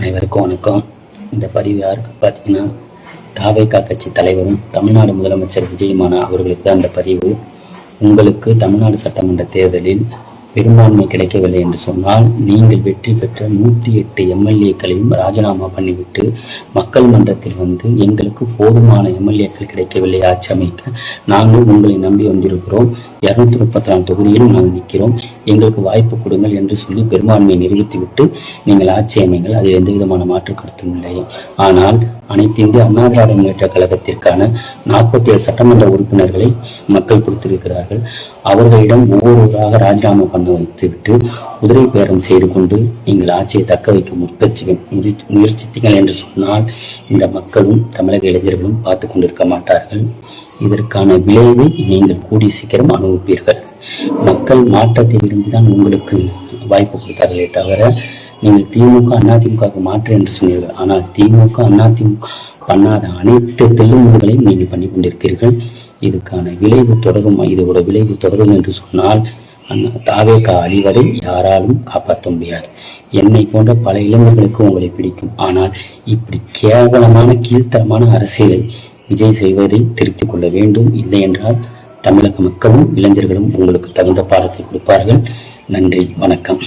அனைவருக்கும் வணக்கம். இந்த பதிவு யாருக்கு பார்த்தீங்கன்னா, தாவேகா கட்சி தலைவரும் தமிழ்நாடு முதலமைச்சர் விஜயமான அவர்களுக்கு தான் இந்த பதிவு. உங்களுக்கு தமிழ்நாடு சட்டமன்ற தேர்தலில் பெரும்பான்மை கிடைக்கவில்லை என்று சொன்னால், நீங்கள் வெற்றி பெற்ற 108 எம்எல்ஏக்களையும் ராஜினாமா பண்ணிவிட்டு மக்கள் மன்றத்தில் வந்து எங்களுக்கு போதுமான எம்எல்ஏக்கள் கிடைக்கவில்லை ஆட்சி அமைக்க, நாங்கள் உங்களை நம்பி வந்திருக்கிறோம், 234 தொகுதியிலும் நாங்கள் நிற்கிறோம், எங்களுக்கு வாய்ப்பு கொடுங்கள் என்று சொல்லி பெரும்பான்மையை நிரூபித்துவிட்டு நீங்கள் ஆட்சி அமைங்கள். அதில் எந்த விதமான மாற்று கருத்தும் இல்லை. ஆனால் அனைத்து இந்திய அண்ணா திராவிட முன்னேற்ற கழகத்திற்கான 47 சட்டமன்ற உறுப்பினர்களை மக்கள் கொடுத்திருக்கிறார்கள். அவர்களிடம் ஒவ்வொருவராக ராஜினாமா பண்ண வைத்துவிட்டு குதிரை பேரம் செய்து கொண்டு நீங்கள் ஆட்சியை தக்க வைக்க முயற்சித்தீர்கள் என்று சொன்னால், இந்த மக்களும் தமிழக இளைஞர்களும் பார்த்து கொண்டிருக்க மாட்டார்கள். இதற்கான விளைவை நீங்கள் கூடி சீக்கிரம் அனுபவிப்பீர்கள். மக்கள் மாற்றத்தை விரும்பிதான் உங்களுக்கு வாய்ப்பு கொடுத்தார்களே தவிர, நீங்கள் திமுக அதிமுக மாற்று என்று சொன்னீர்கள். ஆனால் திமுக அதிமுக பண்ணாத அனைத்து தெல்லுமுறைகளையும் நீங்கள் பண்ணி கொண்டிருக்கிறீர்கள். இதுக்கான விளைவு தொடரும். இதோட விளைவு தொடரும் என்று சொன்னால், தாவேகா அழிவதை யாராலும் காப்பாற்ற முடியாது. என்னை போன்ற பல இளைஞர்களுக்கு உங்களை பிடிக்கும். ஆனால் இப்படி கேவலமான கீழ்த்தரமான அரசியலை விஜய் செய்வதை திருத்திக் கொள்ள வேண்டும். இல்லை என்றால் தமிழக மக்களும் இளைஞர்களும் உங்களுக்கு தகுந்த பாடத்தை கொடுப்பார்கள். நன்றி, வணக்கம்.